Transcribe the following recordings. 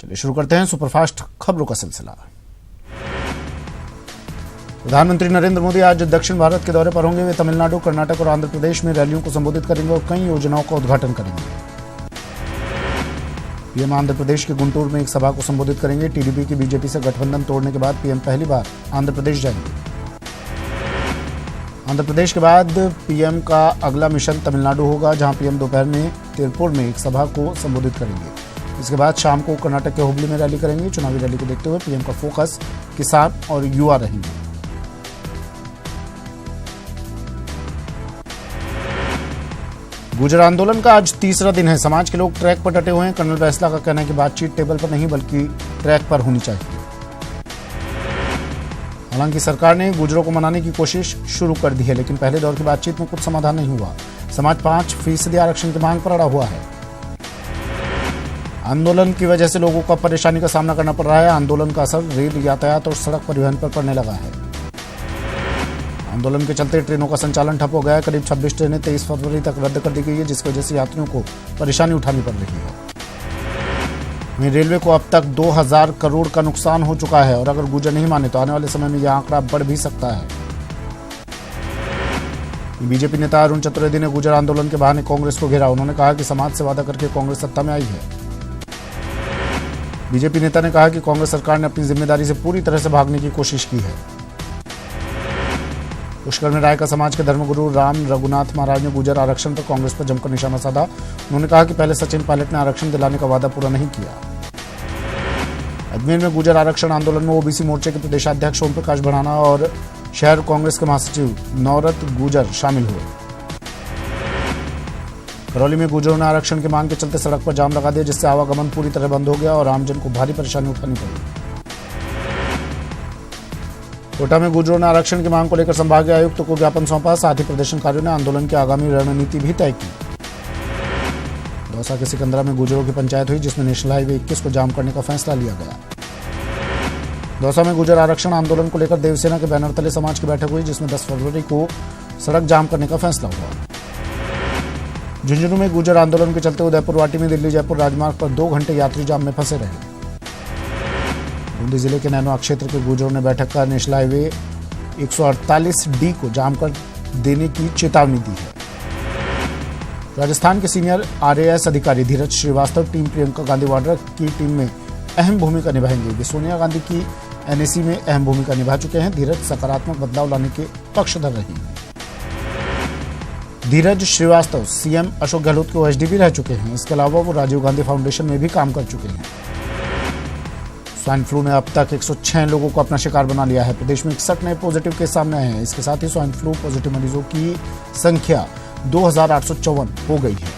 चलिए शुरू करते हैं सुपरफास्ट खबरों का सिलसिला। प्रधानमंत्री नरेंद्र मोदी आज दक्षिण भारत के दौरे पर होंगे। वे तमिलनाडु, कर्नाटक और आंध्र प्रदेश में रैलियों को संबोधित करेंगे और कई योजनाओं का उद्घाटन करेंगे। पीएम आंध्र प्रदेश के गुंटूर में एक सभा को संबोधित करेंगे। टीडीपी की बीजेपी से गठबंधन तोड़ने के बाद पीएम पहली बार आंध्र प्रदेश जाएंगे। आंध्र प्रदेश के बाद पीएम का अगला मिशन तमिलनाडु होगा, जहां पीएम दोपहर में तिरुपुर में एक सभा को संबोधित करेंगे। इसके बाद शाम को कर्नाटक के हुबली में रैली करेंगे। चुनावी रैली को देखते हुए पीएम का फोकस किसान और युवा रहेंगे। गुर्जर आंदोलन का आज तीसरा दिन है। समाज के लोग ट्रैक पर डटे हुए हैं। कर्नल बैसला का कहना है कि बातचीत टेबल पर नहीं बल्कि ट्रैक पर होनी चाहिए। हालांकि सरकार ने गुर्जरों को मनाने की कोशिश शुरू कर दी है, लेकिन पहले दौर की बातचीत में कुछ समाधान नहीं हुआ। समाज 5% आरक्षण की मांग पर अड़ा हुआ है। आंदोलन की वजह से लोगों को परेशानी का सामना करना पड़ रहा है। आंदोलन का असर रेल यातायात और सड़क परिवहन पर पड़ने लगा है। आंदोलन के चलते ट्रेनों का संचालन ठप हो गया है। करीब 26 ट्रेनें 23 फरवरी तक रद्द कर दी गई है, जिसकी वजह से यात्रियों को परेशानी उठानी पड़ रही है। वहीं रेलवे को अब तक 2000 करोड़ का नुकसान हो चुका है और अगर गुर्जर नहीं माने तो आने वाले समय में यह आंकड़ा बढ़ भी सकता है। बीजेपी नेता अरुण चतुर्वेदी ने गुर्जर आंदोलन के बहाने कांग्रेस को घेरा। उन्होंने कहा कि समाज से वादा करके कांग्रेस सत्ता में आई है। बीजेपी नेता ने कहा कि कांग्रेस सरकार ने अपनी जिम्मेदारी से पूरी तरह से भागने की कोशिश की है। पुष्कर में राय का समाज के धर्मगुरु राम रघुनाथ महाराज ने गुर्जर आरक्षण पर कांग्रेस पर जमकर निशाना साधा। उन्होंने कहा कि पहले सचिन पायलट ने आरक्षण दिलाने का वादा पूरा नहीं किया। अजमेर में गुर्जर आरक्षण आंदोलन में ओबीसी मोर्चे के प्रदेशाध्यक्ष ओम प्रकाश भड़ाना और शहर कांग्रेस के महासचिव नौरत गुर्जर शामिल हुए। करौली में गुर्जरों ने आरक्षण की मांग के चलते सड़क पर जाम लगा दिया, जिससे आवागमन पूरी तरह बंद हो गया और आमजन को भारी परेशानी उठानी पड़ी। कोटा में गुर्जरों ने आरक्षण की मांग को लेकर संभागीय आयुक्त को ज्ञापन सौंपा। साथ ही प्रदर्शनकारियों ने आंदोलन की आगामी रणनीति भी तय की। दौसा के सिकंदरा में गुर्जरों की पंचायत हुई, जिसमें नेशनल हाईवे 21 को जाम करने का फैसला लिया गया। दौसा में गुर्जर आरक्षण आंदोलन को लेकर देवसेना के बैनर तले समाज की बैठक हुई, जिसमें 10 फरवरी को सड़क जाम करने का फैसला हुआ। झुंझुनू में गुर्जर आंदोलन के चलते उदयपुर वाटी में दिल्ली जयपुर राजमार्ग पर 2 घंटे यात्री जाम में फंसे रहे। बूंदी जिले के नैनवा क्षेत्र के गुर्जरों ने बैठक कर नेशनल हाईवे 148D को जाम कर देने की चेतावनी दी है। राजस्थान के सीनियर RAS अधिकारी धीरज श्रीवास्तव टीम प्रियंका गांधी वाड्रा की टीम में अहम भूमिका निभाएंगे। वे सोनिया गांधी की NAC में अहम भूमिका निभा चुके हैं। धीरज सकारात्मक बदलाव लाने के पक्षधर रही हैं। धीरज श्रीवास्तव CM अशोक गहलोत के OSD भी रह चुके हैं। इसके अलावा वो राजीव गांधी फाउंडेशन में भी काम कर चुके हैं। स्वाइन फ्लू ने अब तक 106 लोगों को अपना शिकार बना लिया है। प्रदेश में 61 नए पॉजिटिव केस सामने आए हैं। इसके साथ ही स्वाइन फ्लू पॉजिटिव मरीजों की संख्या 2854 हो गई है।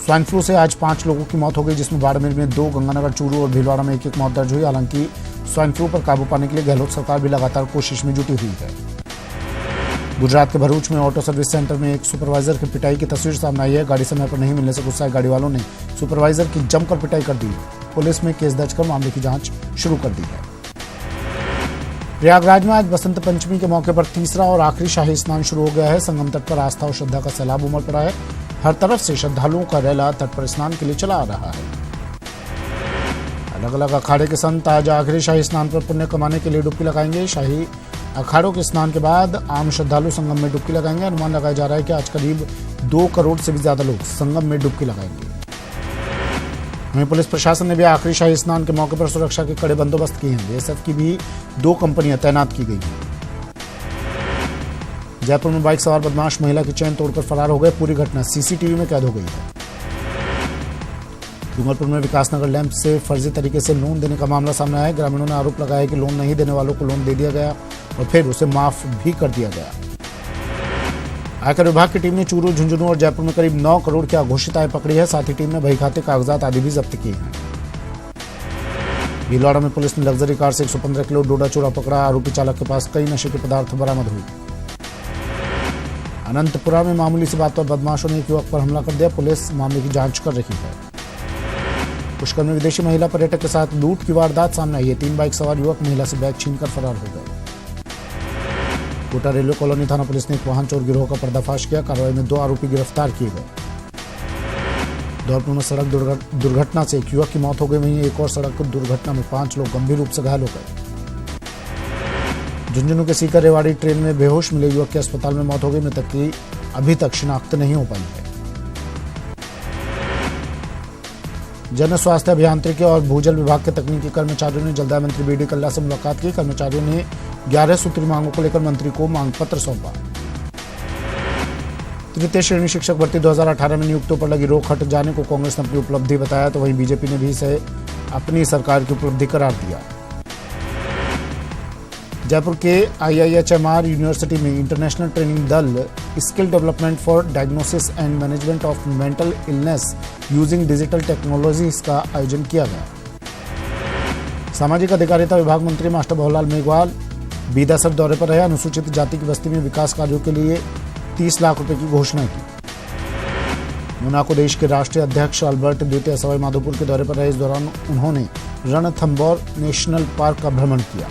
स्वाइन फ्लू से आज 5 लोगों की मौत हो गई, जिसमें बाड़मेर में 2, गंगानगर, चूरू और भीलवाड़ा में 1-1 मौत दर्ज हुई। हालांकि स्वाइन फ्लू पर काबू पाने के लिए गहलोत सरकार भी लगातार कोशिश में जुटी हुई है। गुजरात के भरूच में ऑटो सर्विस सेंटर में एक सुपरवाइजर की पिटाई की तस्वीर सामने आई है। गाड़ी समय पर नहीं मिलने से गुस्साए गाड़ी वालों ने सुपरवाइजर की जमकर पिटाई कर दी। पुलिस में केस दर्ज कर मामले की जांच शुरू कर दी है। प्रयागराज में आज बसंत पंचमी के मौके पर तीसरा और आखिरी शाही स्नान शुरू हो गया है। संगम तट पर आस्था और श्रद्धा का सैलाब उमड़ पड़ा है। हर तरफ से श्रद्धालुओं का रैला तट पर स्नान के लिए चला आ रहा है। अलग अलग अखाड़े के संत आज आखिरी शाही स्नान पर पुण्य कमाने के लिए डुबकी लगाएंगे। शाही अखाड़ों के स्नान के बाद आम श्रद्धालु संगम में डुबकी लगाएंगे। अनुमान लगाया जा रहा है कि आज करीब 2 करोड़ से भी ज्यादा लोग संगम में डुबकी लगाएंगे। वहीं पुलिस प्रशासन ने भी आखिरी शाही स्नान के मौके पर सुरक्षा के कड़े बंदोबस्त किए हैं। BSF की भी 2 कंपनियां तैनात की गई हैं। जयपुर में बाइक सवार बदमाश महिला की चेन तोड़कर फरार हो गए। पूरी घटना CCTV में कैद हो गई है। डूंगरपुर में विकासनगर लैंप से फर्जी तरीके से लोन देने का मामला सामने आया है। ग्रामीणों ने आरोप लगाया कि लोन नहीं देने वालों को लोन दे दिया गया और फिर उसे माफ भी कर दिया गया। आयकर विभाग की टीम ने चूरू, झुंझुनू और जयपुर में करीब 9 करोड़ की अघोषित आय पकड़ी है। साथ ही टीम ने बही खाते, कागजात आदि भी जब्त किए हैं। भीलवाड़ा में पुलिस ने लग्जरी कार से 115 किलो डोडा चूरा पकड़ा। आरोपी चालक के पास कई नशे के पदार्थ बरामद हुए। अनंतपुरा में मामूली सी बात पर बदमाशों ने एक युवक पर हमला कर दिया। पुलिस मामले की जांच कर रही है। पुष्कर में विदेशी महिला पर्यटक के साथ लूट की वारदात सामने आई है। 3 बाइक सवार युवक महिला से बैग छीनकर फरार हो गए। कोटा रेलवे कॉलोनी थाना पुलिस ने एक वाहन चोर गिरोह का पर्दाफाश किया। कार्रवाई में 2 आरोपी गिरफ्तार किए गए। धौलपुर में सड़क दुर्घटना से एक युवक की मौत हो गई, वहीं एक और सड़क दुर्घटना में 5 लोग गंभीर रूप से घायल हो गए। झुंझुनू के सीकर रेवाड़ी ट्रेन में बेहोश मिले युवक की अस्पताल में मौत हो गई, मृतक की अभी तक शिनाख्त नहीं हो पाई है। जन स्वास्थ्य अभियांत्रिकी और भूजल विभाग के तकनीकी कर्मचारियों ने जलदाय मंत्री बीडी कल्ला से मुलाकात की। कर्मचारियों ने 11 सूत्री मांगों को लेकर मंत्री को मांग पत्र सौंपा। तृतीय श्रेणी शिक्षक भर्ती 2018 में नियुक्तियों पर लगी रोक हट जाने को कांग्रेस ने अपनी उपलब्धि बताया, तो वहीं बीजेपी ने भी इसे अपनी सरकार की उपलब्धि करार दिया। जयपुर के IIHMR यूनिवर्सिटी में इंटरनेशनल ट्रेनिंग दल skill development for diagnosis and management of mental illness using digital technologies का आयोजन किया गया। सामाजिक अधिकारिता विभाग मंत्री मास्टर भवरलाल मेघवाल बीदासर दौरे पर रहे। अनुसूचित जाति की बस्ती में विकास कार्यों के लिए 30 लाख रुपए की घोषणा की। मोनाको देश के राष्ट्रीय अध्यक्ष अल्बर्ट द्वितीय सवाई माधोपुर के दौरे पर रहे। इस दौरान उन्होंने रणथंभौर नेशनल पार्क का भ्रमण किया।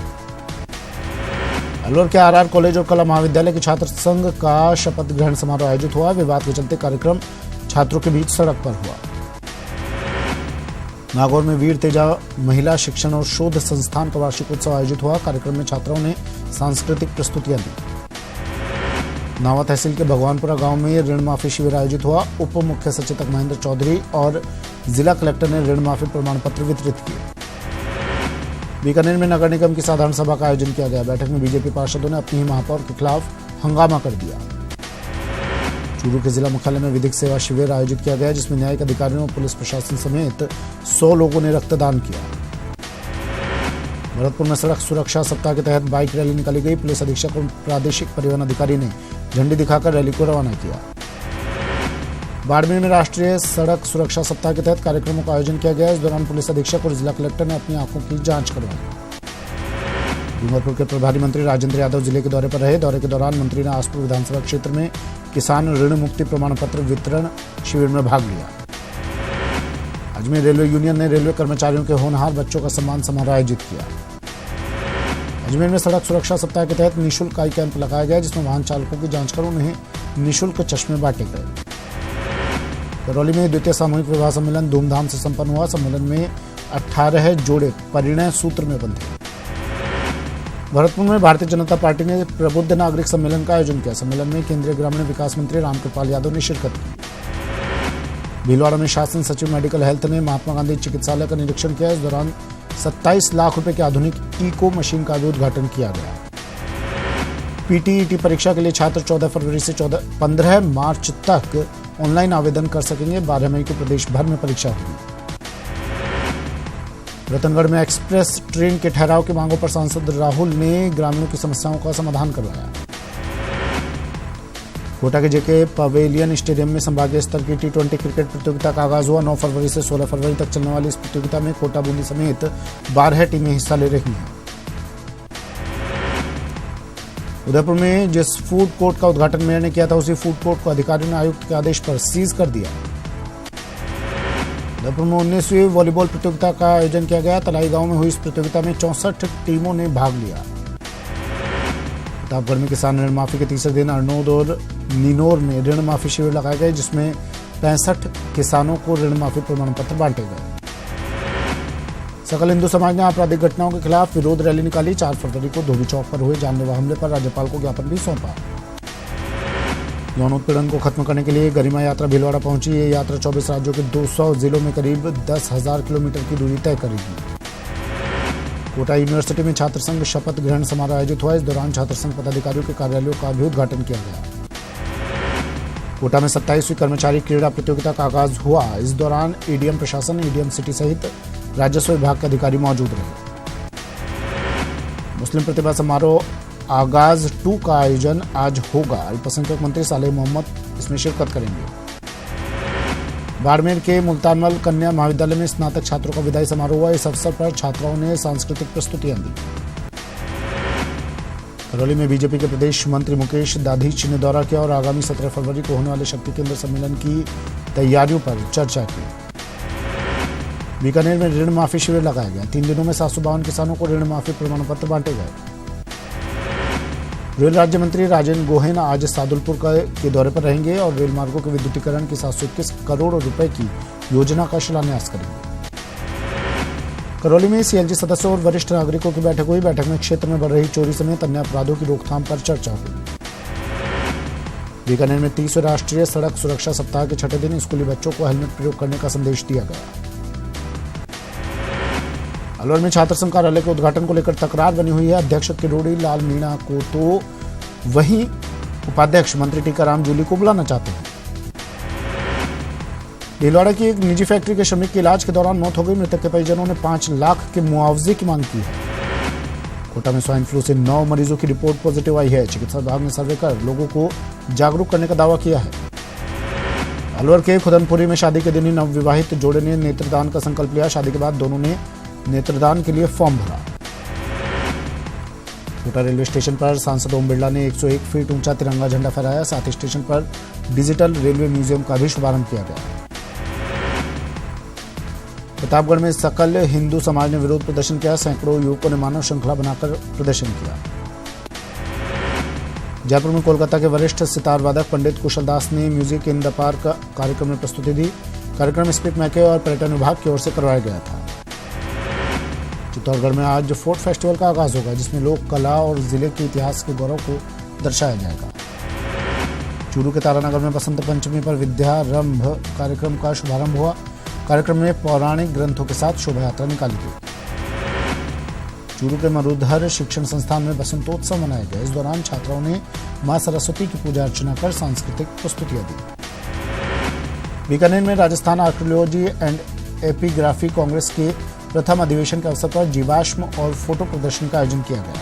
अलवर के RR कॉलेज और कला महाविद्यालय के छात्र संघ का शपथ ग्रहण समारोह आयोजित हुआ। विवाद के चलते कार्यक्रम छात्रों के बीच सड़क पर हुआ। नागौर में वीर तेजा महिला शिक्षण और शोध संस्थान का वार्षिक उत्सव आयोजित हुआ। कार्यक्रम में छात्राओं ने सांस्कृतिक प्रस्तुतियां दी। नावा तहसील के भगवानपुरा गांव में ऋण माफी शिविर आयोजित हुआ। उप मुख्य सचेतक महेंद्र चौधरी और जिला कलेक्टर ने ऋण माफी प्रमाण पत्र वितरित किए। बीकानेर में नगर निगम की साधारण सभा का आयोजन किया गया। बैठक में बीजेपी पार्षदों ने अपनी ही महापौर के खिलाफ हंगामा कर दिया। चूरू के जिला मुख्यालय में विधिक सेवा शिविर आयोजित किया गया, जिसमें न्यायिक अधिकारियों और पुलिस प्रशासन समेत 100 लोगों ने रक्तदान किया। भरतपुर में सड़क सुरक्षा सप्ताह के तहत बाइक रैली निकाली गई। पुलिस अधीक्षक और प्रादेशिक परिवहन अधिकारी ने झंडी दिखाकर रैली को रवाना किया। बाड़मेर में राष्ट्रीय सड़क सुरक्षा सप्ताह के तहत कार्यक्रमों का आयोजन किया गया। इस दौरान पुलिस अधीक्षक और जिला कलेक्टर ने अपनी आंखों की जांच करवाई। डूंगरपुर के प्रभारी मंत्री राजेंद्र यादव जिले के दौरे पर रहे। दौरे के दौरान मंत्री ने आसपुर विधानसभा क्षेत्र में किसान ऋण मुक्ति प्रमाण पत्र वितरण शिविर में भाग लिया। अजमेर रेलवे यूनियन ने रेलवे कर्मचारियों के होनहार बच्चों का सम्मान समारोह आयोजित किया। अजमेर में सड़क सुरक्षा सप्ताह के तहत निःशुल्क आई कैंप लगाया गया, जिसमें वाहन चालकों की जांच कर उन्हें निःशुल्क चश्मे बांटे गए। करौली में द्वितीय सामूहिक विवाह सम्मेलन धूमधाम से संपन्न हुआ। सम्मेलन में 18 जोड़े परिणय सूत्र में बंधे। भरतपुर में भारतीय जनता पार्टी ने प्रबुद्ध नागरिक सम्मेलन का आयोजन किया। सम्मेलन में केंद्रीय ग्रामीण विकास मंत्री रामकृपाल यादव ने शिरकत की। भीलवाड़ा में शासन सचिव मेडिकल हेल्थ ने महात्मा गांधी चिकित्सालय का निरीक्षण किया। इस दौरान 27 लाख रुपए के आधुनिक इको मशीन का भी उद्घाटन किया गया। PTET परीक्षा के लिए छात्र 14 फरवरी से 15 मार्च तक ऑनलाइन आवेदन कर सकेंगे। 12 मई को प्रदेश भर में परीक्षा होगी। रतनगढ़ में एक्सप्रेस ट्रेन के ठहराव की मांगों पर सांसद राहुल ने ग्रामीणों की समस्याओं का समाधान करवाया। कोटा के जेके पवेलियन स्टेडियम में संभागीय स्तर की T20 क्रिकेट प्रतियोगिता का आगाज हुआ। 9 फरवरी से 16 फरवरी तक चलने वाली इस प्रतियोगिता में कोटा बूंदी समेत 12 टीमें हिस्सा ले रही हैं। उदयपुर में जिस फूड कोर्ट का उद्घाटन मेयर ने किया था, उसी फूड कोर्ट को अधिकारियों ने आयुक्त के आदेश पर सीज कर दिया। उदयपुर में 19वीं वॉलीबॉल प्रतियोगिता का आयोजन किया गया। तलाई गांव में हुई इस प्रतियोगिता में 64 टीमों ने भाग लिया। प्रतापगढ़ में किसान ऋण माफी के तीसरे दिन अरनोद और नीनोर में ऋण माफी शिविर लगाए गए, जिसमें 65 किसानों को ऋण माफी प्रमाण पत्र बांटे गए। सकल हिंदू समाज ने आपराधिक घटनाओं के खिलाफ विरोध रैली निकाली। 4 फरवरी को धोबी चौक पर हुए जानलेवा हमले पर राज्यपाल को ज्ञापन भी सौंपा। यौन उत्पीड़न को खत्म करने के लिए गरिमा यात्रा भीलवाड़ा पहुंची। ये यात्रा 24 राज्यों के 200 जिलों में करीब 10,000 किलोमीटर की दूरी तय करेगी। कोटा यूनिवर्सिटी में छात्र संघ शपथ ग्रहण समारोह आयोजित हुआ। इस दौरान छात्र संघ पदाधिकारियों के कार्यालयों का भी उद्घाटन किया गया। कोटा में 27वीं कर्मचारी क्रीड़ा प्रतियोगिता का आगाज हुआ। इस दौरान ADM प्रशासन, ADM सिटी सहित राजस्व विभाग के अधिकारी मौजूद रहे। मुस्लिम प्रतिभा समारोह आगाज 2 का आयोजन आज होगा। अल्पसंख्यक मंत्री सालेह मोहम्मद इसमें शिरकत करेंगे। बाड़मेर के मुल्तानमल कन्या महाविद्यालय में स्नातक छात्रों का विदाई समारोह हुआ। इस अवसर पर छात्राओं ने सांस्कृतिक प्रस्तुतियां दी। करौली में बीजेपी के प्रदेश मंत्री मुकेश दाधीच ने दौरा किया और आगामी 17 फरवरी को होने वाले शक्ति केंद्र सम्मेलन की तैयारियों पर चर्चा की। बीकानेर में ऋण माफी शिविर लगाया गया। 3 दिनों में 752 किसानों को ऋण माफी प्रमाण पत्र बांटे गए। रेल राज्य मंत्री राजेंद्र गोहेन आज सादुलपुर के दौरे पर रहेंगे और रेल मार्गों के विद्युतीकरण की 721 करोड़ रुपए की योजना का शिलान्यास करेंगे। करौली में सीएलजी सदस्यों और वरिष्ठ नागरिकों की बैठक हुई। बैठक में क्षेत्र में बढ़ रही चोरी समेत अन्य अपराधों की रोकथाम पर चर्चा हुई। बीकानेर में 30वें राष्ट्रीय सड़क सुरक्षा सप्ताह के छठे दिन स्कूली बच्चों को हेलमेट प्रयोग करने का संदेश दिया गया। अलवर में छात्र संघ कार्यालय के उद्घाटन को लेकर तकरार बनी हुई है। अध्यक्ष किरोड़ी लाल मीणा को तो वहीं उपाध्यक्ष मंत्री टीकाराम जूली को बुलाना चाहते हैं। भीलवाड़ा की एक निजी फैक्ट्री के श्रमिक की इलाज के दौरान मौत हो गई। मृतक के परिजनों ने 5 लाख के मुआवजे की मांग की है। कोटा में स्वाइन फ्लू से 9 मरीजों की रिपोर्ट पॉजिटिव आई है। चिकित्सा विभाग ने सर्वे कर लोगों को जागरूक करने का दावा किया है। अलवर के खुदनपुरी में शादी के दिन ही नवविवाहित जोड़े ने नेत्रदान का संकल्प लिया। शादी के बाद दोनों ने नेत्रदान के लिए फॉर्म भरा। कोटा रेलवे स्टेशन पर सांसद ओम बिरला ने 101 फीट ऊंचा तिरंगा झंडा फहराया। साथ ही स्टेशन पर डिजिटल रेलवे म्यूजियम का भी शुभारंभ किया गया। प्रतापगढ़ में सकल हिंदू समाज ने विरोध प्रदर्शन किया। सैकड़ों युवकों ने मानव श्रृंखला बनाकर प्रदर्शन किया। जयपुर में कोलकाता के वरिष्ठ सितार वादक पंडित कुशल दास ने म्यूजिक इन द पार्क कार्यक्रम में प्रस्तुति दी। कार्यक्रम स्पीक मैके और पर्यटन विभाग की ओर से करवाया गया था। चित्तौड़गढ़ में आज फोर्ट फेस्टिवल का आगाज होगा, जिसमें लोक कला और जिले के इतिहास के गौरव को दर्शाया जाएगा। चूरू के तारानगर में बसंत पंचमी पर विद्यारंभ कार्यक्रम का शुभारंभ हुआ। कार्यक्रम में पौराणिक ग्रंथों के साथ शोभा यात्रा निकाली गई। चूरू के मरुधर शिक्षण संस्थान में बसंतोत्सव मनाया गया। इस दौरान छात्राओं ने मां सरस्वती की पूजा अर्चना कर सांस्कृतिक प्रस्तुतियां दी। बीकानेर में Rajasthan archaeology and epigraphy Congress के प्रथम अधिवेशन के अवसर पर जीवाश्म और फोटो प्रदर्शनी का आयोजन किया गया।